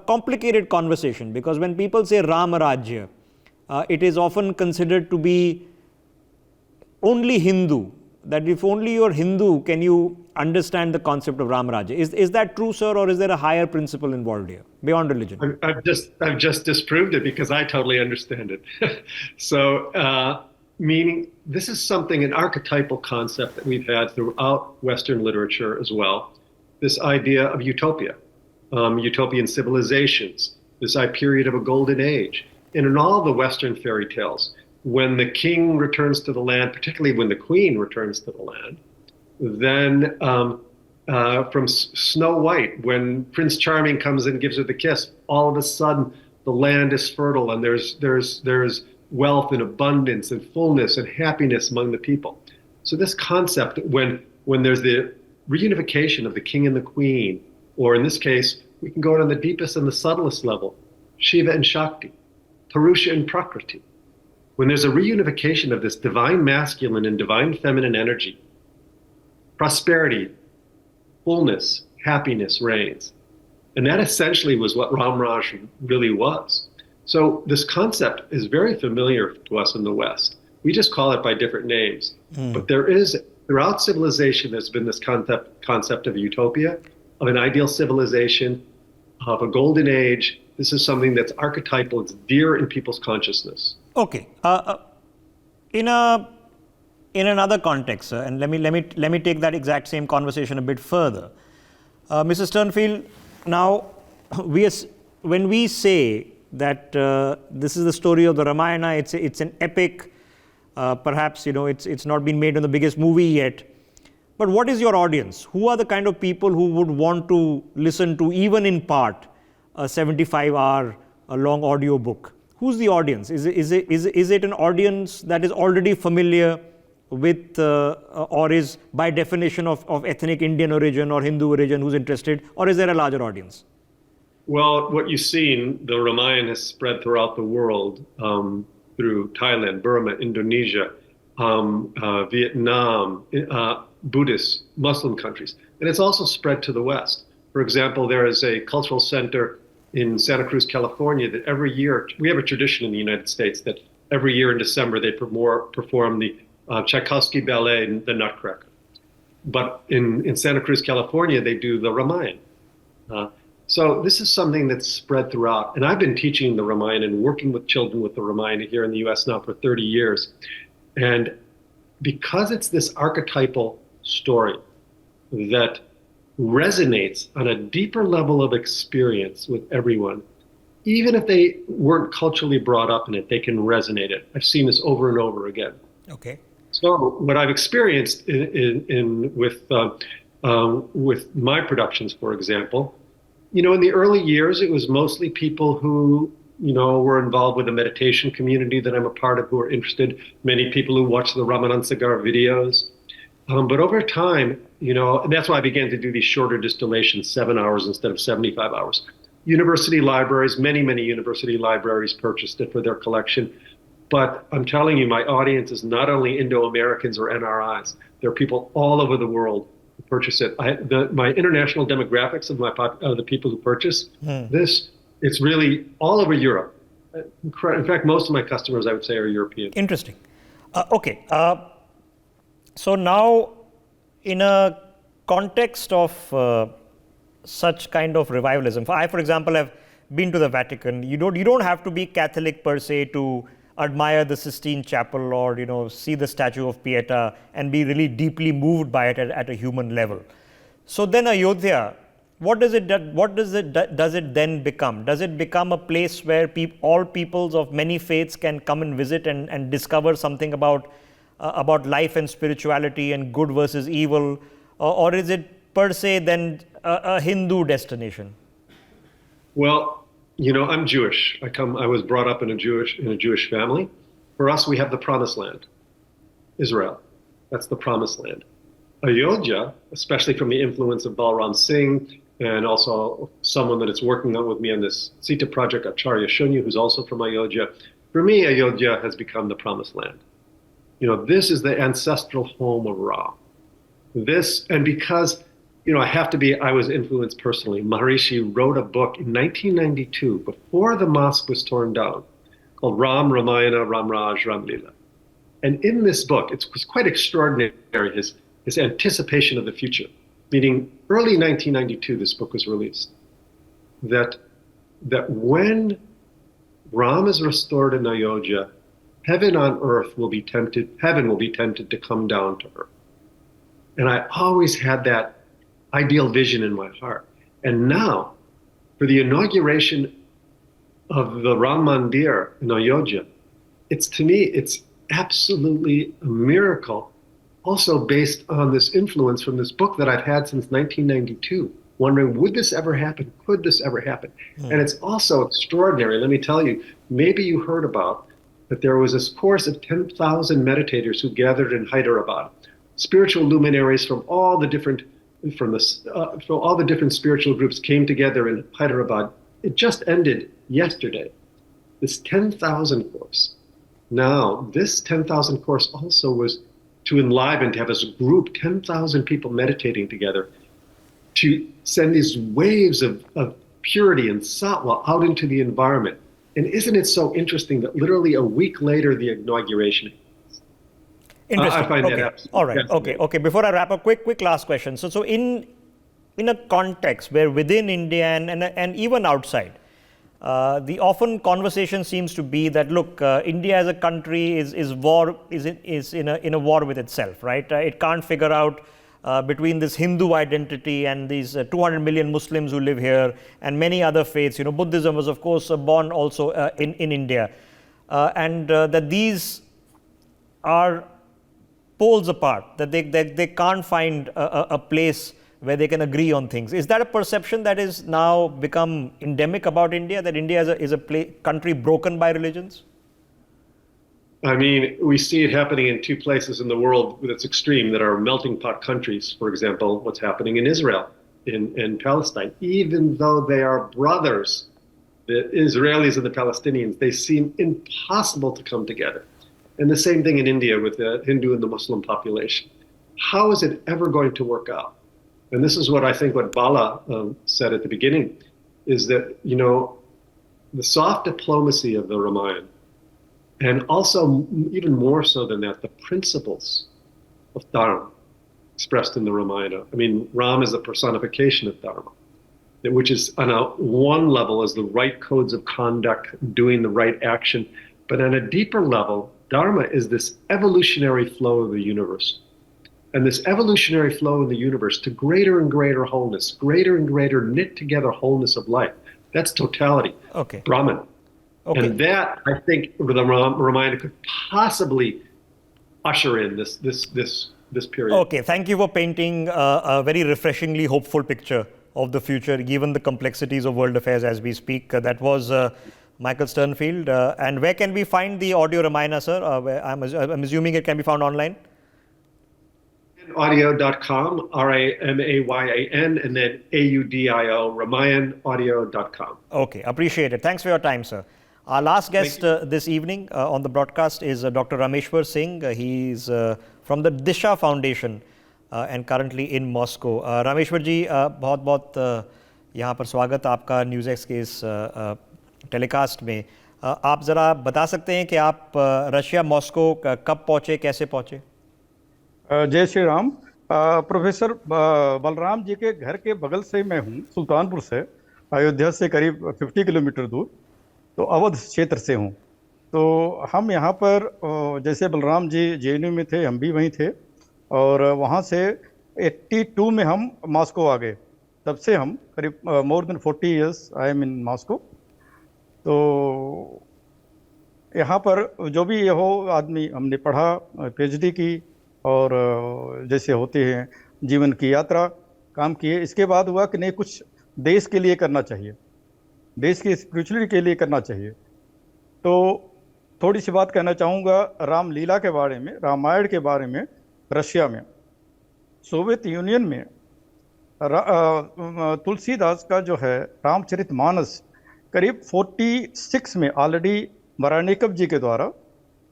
complicated conversation, because when people say Rama Rajya, it is often considered to be only Hindu, that if only you're Hindu can you understand the concept of Rama Rajya. Is that true, sir, or is there a higher principle involved here, beyond religion? I've just disproved it, because I totally understand it. So, meaning this is something, an archetypal concept that we've had throughout Western literature as well. This idea of utopia, utopian civilizations, this period of a golden age. And in all the Western fairy tales, when the king returns to the land, particularly when the queen returns to the land, then from Snow White, when Prince Charming comes and gives her the kiss, all of a sudden the land is fertile and there's wealth and abundance and fullness and happiness among the people. So this concept, when there's the reunification of the king and the queen, or in this case, we can go on the deepest and the subtlest level, Shiva and Shakti, Purusha and Prakriti. When there's a reunification of this divine masculine and divine feminine energy, prosperity, fullness, happiness reigns. And that essentially was what Ram Raj really was. So this concept is very familiar to us in the West. We just call it by different names. But there is, throughout civilization, there's been this concept of utopia, of an ideal civilization, of a golden age. This is something that's archetypal, it's dear in people's consciousness. Okay. In another context, sir, and let me take that exact same conversation a bit further. Mr. Sternfield, now when we say that this is the story of the Ramayana, it's an epic. Perhaps it's not been made on the biggest movie yet, But what is your audience? Who are the kind of people who would want to listen to, even in part, a 75-hour long audio book? Who's the audience? Is it an audience that is already familiar with or is by definition of ethnic Indian origin or Hindu origin who's interested, or is there a larger audience? Well, what you've seen, the Ramayana has spread throughout the world through Thailand, Burma, Indonesia, Vietnam, Buddhist, Muslim countries. And it's also spread to the West. For example, there is a cultural center in Santa Cruz, California, that every year, we have a tradition in the United States that every year in December they perform the Tchaikovsky ballet, The Nutcracker. But in Santa Cruz, California, they do the Ramayana. So this is something that's spread throughout. And I've been teaching the Ramayana and working with children with the Ramayana here in the US now for 30 years. And because it's this archetypal story that resonates on a deeper level of experience with everyone, even if they weren't culturally brought up in it, they can resonate it. I've seen this over and over again. Okay. So what I've experienced with my productions, for example, in the early years, it was mostly people who, were involved with the meditation community that I'm a part of, who are interested, many people who watch the Ramanand Sagar videos. But over time, and that's why I began to do these shorter distillations, 7 hours instead of 75 hours. University libraries, many university libraries purchased it for their collection. But I'm telling you, my audience is not only Indo-Americans or NRIs. There are people all over the world who purchase it. My international demographics of the people who purchase this, it's really all over Europe. In fact, most of my customers, I would say, are European. Interesting. Okay. So now, in a context of such kind of revivalism, I, for example, have been to the Vatican. You don't have to be Catholic per se to admire the Sistine Chapel or see the statue of Pieta and be really deeply moved by it at a human level. So then Ayodhya, does it then become? Does it become a place where all peoples of many faiths can come and visit and discover something about life and spirituality and good versus evil, or is it per se then a Hindu destination? Well, I'm Jewish. I was brought up in a Jewish family. For us, we have the Promised Land, Israel. That's the Promised Land. Ayodhya, especially from the influence of Balram Singh and also someone that is working on with me on this Sita project, Acharya Shunya, who's also from Ayodhya. For me, Ayodhya has become the Promised Land. This is the ancestral home of Ra. And because I was influenced personally. Maharishi wrote a book in 1992, before the mosque was torn down, called Ram, Ramayana, Ramraj, Ramlila. And in this book, it was quite extraordinary, his anticipation of the future. Meaning, early 1992, this book was released. That when Ram is restored in Ayodhya, heaven will be tempted to come down to earth. And I always had that ideal vision in my heart. And now, for the inauguration of the Ram Mandir in Ayodhya, to me, it's absolutely a miracle, also based on this influence from this book that I've had since 1992, wondering, would this ever happen? Could this ever happen? And it's also extraordinary. Let me tell you, maybe you heard about that there was this course of 10,000 meditators who gathered in Hyderabad, spiritual luminaries from all the different spiritual groups came together in Hyderabad. It just ended yesterday, this 10,000 course. Now, this 10,000 course also was to enliven, to have as a group, 10,000 people meditating together, to send these waves of purity and sattva out into the environment. And isn't it so interesting that literally a week later, the inauguration. Interesting. I find okay. that All right. Okay. Before I wrap up, quick last question. So in a context where within India and even outside, the often conversation seems to be that look, India as a country is in a war with itself, right? It can't figure out between this Hindu identity and these 200 million Muslims who live here and many other faiths. Buddhism was of course born also in India, and that these are poles apart, that they can't find a place where they can agree on things. Is that a perception that is now become endemic about India, that India is a country broken by religions? I mean, we see it happening in two places in the world that's extreme, that are melting pot countries. For example, what's happening in Israel, in Palestine. Even though they are brothers, the Israelis and the Palestinians, they seem impossible to come together. And the same thing in India with the Hindu and the Muslim population. How is it ever going to work out? And this is what I think what Bala said at the beginning, is that, you know, the soft diplomacy of the Ramayana, and also even more so than that, the principles of Dharma expressed in the Ramayana. I mean, Ram is the personification of Dharma, which is on a one level is the right codes of conduct, doing the right action. But on a deeper level, Dharma is this evolutionary flow of the universe. And this evolutionary flow in the universe to greater and greater wholeness, greater and greater knit together wholeness of life. That's totality. Okay. Brahman. Okay. And that, I think, the Ramayana could possibly usher in this period. Okay, thank you for painting a very refreshingly hopeful picture of the future, given the complexities of world affairs as we speak. That was Michael Sternfield. And where can we find the audio Ramayana, sir? I'm assuming it can be found online? Audio.com, Ramayyan, and then AUDIO, RamayanAudio.com. Okay, appreciate it. Thanks for your time, sir. Our last guest this evening on the broadcast is Dr. Rameshwar Singh. He's from the Disha Foundation and currently in Moscow. Rameshwar ji बहुत बहुत यहाँ पर स्वागत आपका NewsX के इस telecast में. आप ज़रा बता सकते हैं कि आप रशिया मॉस्को कब पहुँचे, कैसे पहुँचे? जय श्री राम. प्रोफेसर बलराम जी के घर के बगल से मैं हूँ, सुल्तानपुर से, अयोध्या से करीब 50 किलोमीटर दूर, तो अवध क्षेत्र से हूँ. तो हम यहाँ पर जैसे बलराम जी जेएनयू में थे, हम भी वहीं थे, और वहाँ से 82 में हम मॉस्को आ गए. तब से हम करीब more than 40 years I am in Moscow. तो यहाँ पर जो भी हो आदमी, हमने पढ़ा, पीएचडी की, और जैसे होते हैं जीवन की यात्रा, काम किए. इसके बाद हुआ कि नहीं, कुछ देश के लिए करना चाहिए, देश की स्पिरिचुअलिटी के लिए करना चाहिए. तो थोड़ी सी बात कहना चाहूँगा रामलीला के बारे में, रामायण के बारे में. रशिया में, सोवियत यूनियन में तुलसीदास का जो है रामचरितमानस करीब 46 में ऑलरेडी वाराणिकव जी के द्वारा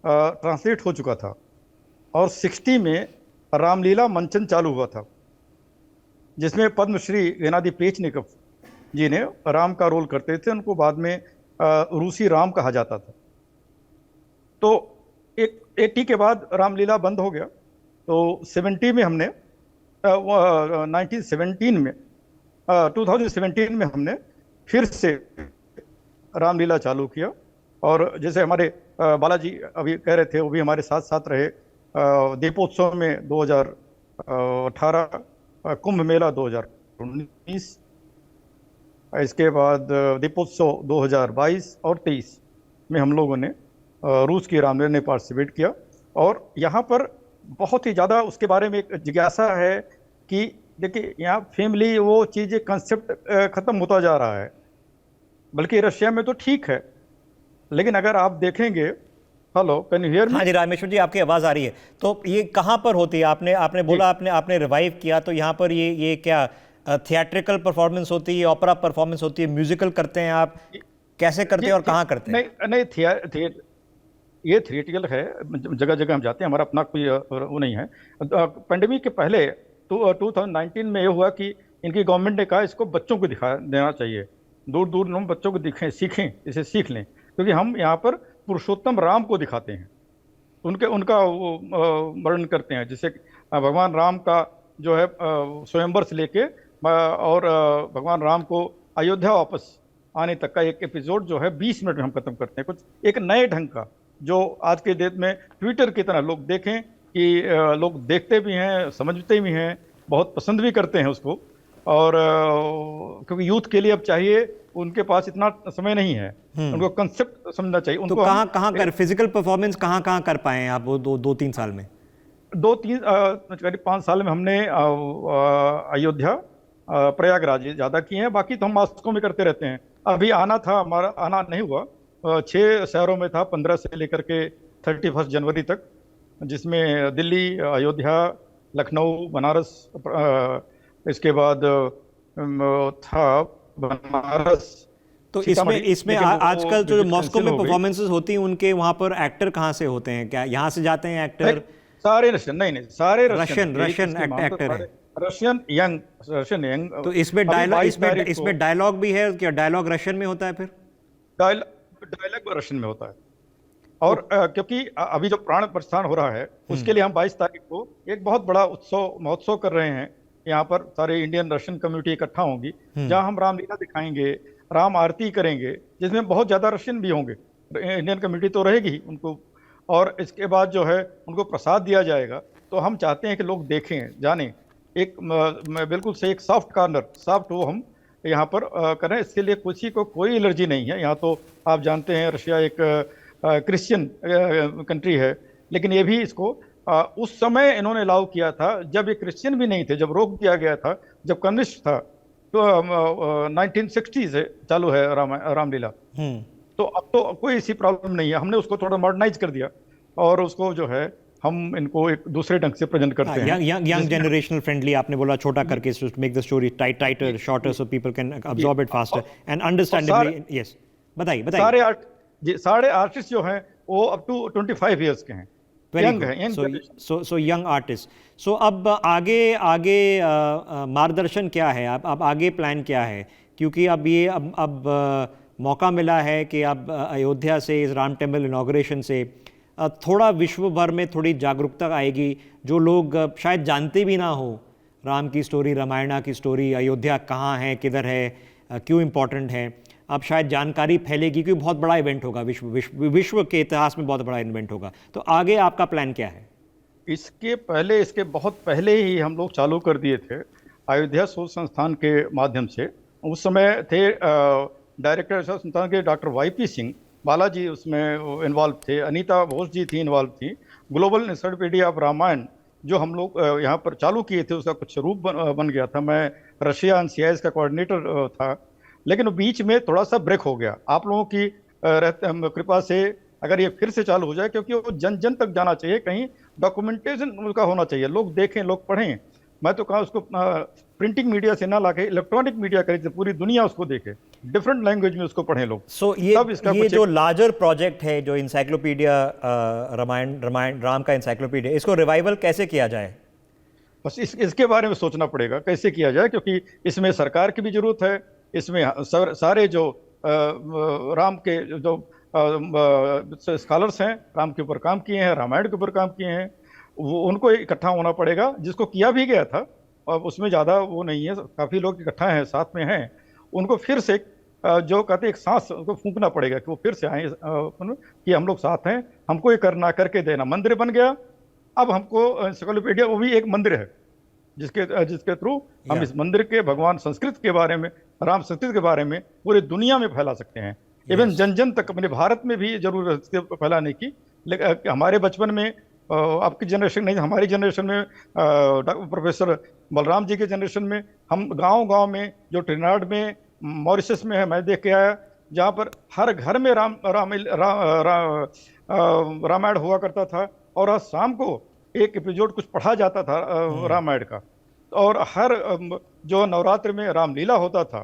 ट्रांसलेट हो चुका था, और 60 में रामलीला मंचन चालू हुआ था, जिसमें पद्मश्री गेनादी पेचनिकव जी ने राम का रोल करते थे. उनको बाद में रूसी राम कहा जाता था. तो 80 के बाद रामलीला बंद हो गया. तो 70 में हमने 2017 में हमने फिर से रामलीला चालू किया. और जैसे हमारे बालाजी अभी कह रहे थे, वो भी हमारे साथ साथ रहे. दीपोत्सव में 2018, कुंभ मेला 2019, इसके बाद दीपोत्सव 2022 और 23 में हम लोगों ने रूस की रामलीला में पार्टिसिपेट किया. और यहाँ पर बहुत ही ज़्यादा उसके बारे में एक जिज्ञासा है कि देखिए, यहाँ फैमिली वो चीज़ें कंसेप्ट ख़त्म होता जा रहा है. बल्कि रशिया में तो ठीक है, लेकिन अगर आप देखेंगे, hello, can you hear me? हाँ जी रामेश्वर जी, आपकी आवाज़ आ रही है. तो ये कहाँ पर होती है? आपने बोला आपने रिवाइव किया, तो यहाँ पर ये क्या थिएट्रिकल परफॉर्मेंस होती है, ओपेरा परफॉर्मेंस होती है, म्यूजिकल करते हैं आप? कैसे करते हैं और कहाँ करते हैं? नहीं, ये थिएट्रिकल है, जगह जगह हम जाते हैं, हमारा अपना कोई वो नहीं है. पेंडेमिक के पहले 2019 में ये हुआ कि इनकी गवर्नमेंट ने कहा इसको बच्चों को दिखा देना चाहिए, दूर दूर लोग बच्चों को दिखें, सीखें, इसे सीख लें, क्योंकि हम यहाँ पर पुरुषोत्तम राम को दिखाते हैं, उनका वो वर्णन करते हैं. जैसे भगवान राम का जो है स्वयंवर से लेके और भगवान राम को अयोध्या वापस आने तक का एक एपिसोड जो है 20 मिनट में हम खत्म करते हैं. कुछ एक नए ढंग का, जो आज के डेट में ट्विटर की तरह लोग देखें कि लोग देखते भी हैं, समझते भी हैं, बहुत पसंद भी करते हैं उसको. और क्योंकि यूथ के लिए अब चाहिए, उनके पास इतना समय नहीं है, उनको कंसेप्ट समझना चाहिए. उनको तो कहाँ कर फिजिकल परफॉर्मेंस कहाँ कर पाए आप वो 2-3 साल में? करीब 5 साल में हमने अयोध्या, प्रयागराज ये ज़्यादा किए हैं। बाकी तो हम मॉस्को में करते रहते हैं। अभी आना था, हमारा आना नहीं हुआ। 6 शहरों में था, 15 से लेकर के 31 जनवरी तक, जिसमें दिल्ली, अयोध्या, लखनऊ, बनारस, इसके बाद था बनारस, तो सीतामढ़ी। इसमें लेकिन वो आजकल जो विजिट मॉस्को कैंसिल में हो गई। परफॉर्मेंसेस होती हैं, उनके वहां पर एक्टर कहाँ से होते हैं? क्या यहाँ से जाते हैं एक्टर? सारे रशियन, नहीं नहीं, सारे रशियन, रशियन एक्टर है। सारे रशियन यंग, रशियन यंग। तो इसमें अभी डायलॉग 22 तारीख को इसमें डायलॉग भी है क्या? डायलॉग रशियन में होता है फिर? डायलॉग रशियन में होता है। और क्योंकि अभी जो प्राण प्रस्थान हो रहा है, उसके लिए हम 22 तारीख को एक बहुत बड़ा महोत्सव कर रहे हैं। यहाँ पर सारे इंडियन रशियन कम्युनिटी इकट्ठा होंगी, जहाँ हम रामलीला दिखाएंगे, राम आरती करेंगे, जिसमें बहुत ज़्यादा रशियन भी होंगे। इंडियन कम्युनिटी तो रहेगी ही उनको, और इसके बाद जो है उनको प्रसाद दिया जाएगा। तो हम चाहते हैं कि लोग देखें, जानें। एक बिल्कुल से एक सॉफ्ट कॉर्नर, सॉफ्ट वो हम यहाँ पर करें। इसके लिए किसी को कोई एलर्जी नहीं है। यहाँ तो आप जानते हैं रशिया एक क्रिश्चियन कंट्री है, लेकिन ये भी इसको उस समय इन्होंने अलाउ किया था जब ये क्रिश्चियन भी नहीं थे, जब रोक दिया गया था, जब कम्युनिस्ट था। तो 1960 से चालू है रामलीला। तो अब तो कोई ऐसी प्रॉब्लम नहीं है। हमने उसको थोड़ा मॉडर्नाइज कर दिया, और उसको जो है हम इनको एक दूसरे ढंग से प्रेजेंट करते हैं। यंग जनरेशनल फ्रेंडली आपने बोला, छोटा करके, make the story tighter, shorter, so people can absorb it faster and understandably. Yes, बताइए। सारे आर्टिस्ट जो हैं वो अप टू 25 ईयर्स के हैं, यंग हैं, young. So young artist. So अब आगे मार्गदर्शन क्या है? अब आगे प्लान क्या है? क्योंकि अब मौका मिला है कि अब अयोध्या से, इस राम टेम्पल इनॉग्रेशन से थोड़ा विश्व भर में थोड़ी जागरूकता आएगी। जो लोग शायद जानते भी ना हो राम की स्टोरी, रामायणा की स्टोरी, अयोध्या कहाँ है, किधर है, क्यों इम्पोर्टेंट है, अब शायद जानकारी फैलेगी, क्योंकि बहुत बड़ा इवेंट होगा, विश्व के इतिहास में बहुत बड़ा इवेंट होगा। तो आगे आपका प्लान क्या है? इसके बहुत पहले ही हम लोग चालू कर दिए थे, अयोध्या शोध संस्थान के माध्यम से। उस समय थे डायरेक्टर संस्थान के डॉक्टर वाईपी सिंह, बालाजी उसमें इन्वॉल्व थे, अनीता घोष जी थी इन्वॉल्व थी। ग्लोबल एनसाइक्लोपीडिया ऑफ रामायण जो हम लोग यहाँ पर चालू किए थे, उसका कुछ रूप बन गया था। मैं रशिया एंड CIS का कोऑर्डिनेटर था, लेकिन बीच में थोड़ा सा ब्रेक हो गया। आप लोगों की कृपा से अगर ये फिर से चालू हो जाए, क्योंकि वो जन जन तक जाना चाहिए, कहीं डॉक्यूमेंटेशन उसका होना चाहिए, लोग देखें, लोग पढ़ें। मैं तो कहा उसको प्रिंटिंग मीडिया से ना लाके इलेक्ट्रॉनिक मीडिया करें, पूरी दुनिया उसको देखे, डिफरेंट लैंग्वेज में उसको पढ़ें लोग। सो ये जो लार्जर प्रोजेक्ट है, जो इंसाइक्लोपीडिया रामायण राम का इंसाइक्लोपीडिया, इसको रिवाइवल कैसे किया जाए? बस इसके बारे में सोचना पड़ेगा कैसे किया जाए, क्योंकि इसमें सरकार की भी जरूरत है। इसमें सारे जो राम के जो स्कॉलर्स हैं, राम के ऊपर काम किए हैं, रामायण के ऊपर काम किए हैं, वो उनको इकट्ठा होना पड़ेगा। जिसको किया भी गया था, और उसमें ज़्यादा वो नहीं है, काफ़ी लोग इकट्ठा हैं, साथ में हैं। उनको फिर से जो कहते हैं एक सांस उनको फूंकना पड़ेगा कि वो फिर से आए कि हम लोग साथ हैं, हमको ये करके देना। मंदिर बन गया, अब हमको एनसाइक्लोपीडिया वो भी एक मंदिर है, जिसके थ्रू हम इस मंदिर के, भगवान संस्कृत के बारे में, राम संस्कृत के बारे में पूरी दुनिया में फैला सकते हैं। इवन जन जन तक, अपने भारत में भी जरूरत है फैलाने की। लेकिन हमारे बचपन में, आपकी जनरेशन नहीं, हमारी जनरेशन में, प्रोफेसर बलराम जी के जनरेशन में, हम गांव में, जो ट्रिनिडाद में, मॉरिशस में है, मैं देख के आया, जहाँ पर हर घर में रामायण हुआ करता था, और आज शाम को एक एपिसोड कुछ पढ़ा जाता था रामायण का, और हर जो नवरात्र में रामलीला होता था।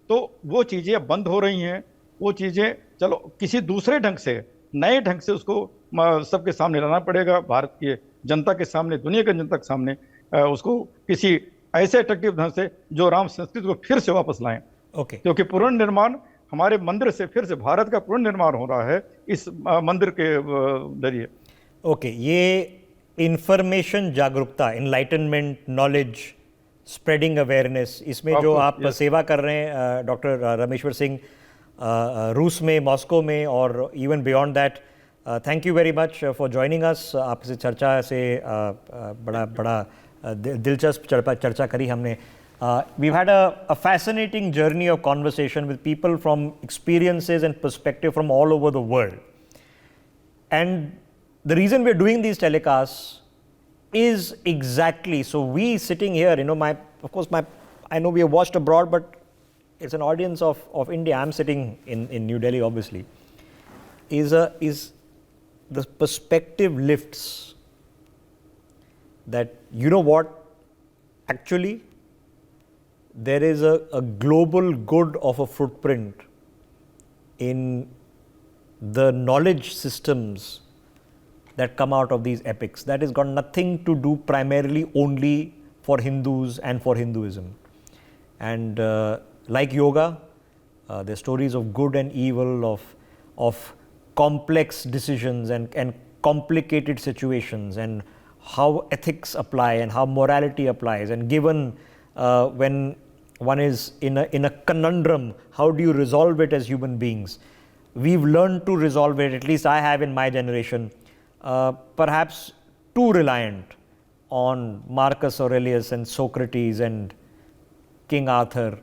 तो वो चीज़ें बंद हो रही हैं। वो चीज़ें चलो किसी दूसरे ढंग से, नए ढंग से उसको सबके सामने लाना पड़ेगा, भारत के जनता के सामने, दुनिया के जनता के सामने, उसको किसी ऐसे अट्रैक्टिव ढंग से जो राम संस्कृति को फिर से वापस लाएं। क्योंकि पुनर्निर्माण, हमारे मंदिर से फिर से भारत का पुनर्निर्माण हो रहा है इस मंदिर के जरिए। ये इंफॉर्मेशन जागरूकता, इनलाइटनमेंट, नॉलेज, स्प्रेडिंग अवेयरनेस, इसमें जो आप सेवा कर रहे हैं डॉक्टर रामेश्वर सिंह, रूस में, मॉस्को में, और even beyond that, thank you very much for joining us. आपसे चर्चा से बड़ा दिलचस्प चर्चा करी हमने। We've had a fascinating journey of conversation with people from experiences and perspective from all over the world. And the reason we're doing these telecasts is exactly, so we sitting here, you know, I know we have watched abroad, but it's an audience of India. I'm sitting in New Delhi, obviously. Is the perspective lifts that, you know what, actually there is a global good of a footprint in the knowledge systems that come out of these epics. That has got nothing to do primarily only for Hindus and for Hinduism. And like yoga, the stories of good and evil, of complex decisions and complicated situations, and how ethics apply and how morality applies, and given when one is in a conundrum, how do you resolve it as human beings? We've learned to resolve it, at least I have in my generation, perhaps too reliant on Marcus Aurelius and Socrates and King Arthur.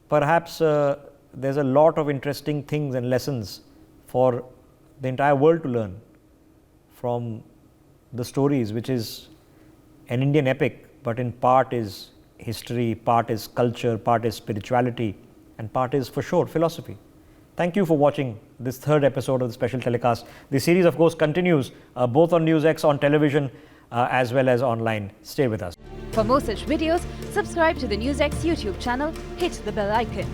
Perhaps there's a lot of interesting things and lessons for the entire world to learn from the stories, which is an Indian epic, but in part is history, part is culture, part is spirituality, and part is for sure philosophy. Thank you for watching this third episode of the special telecast. The series, of course, continues both on NewsX, on television, as well as online. Stay with us. For more such videos, subscribe to the NewsX YouTube channel, hit the bell icon.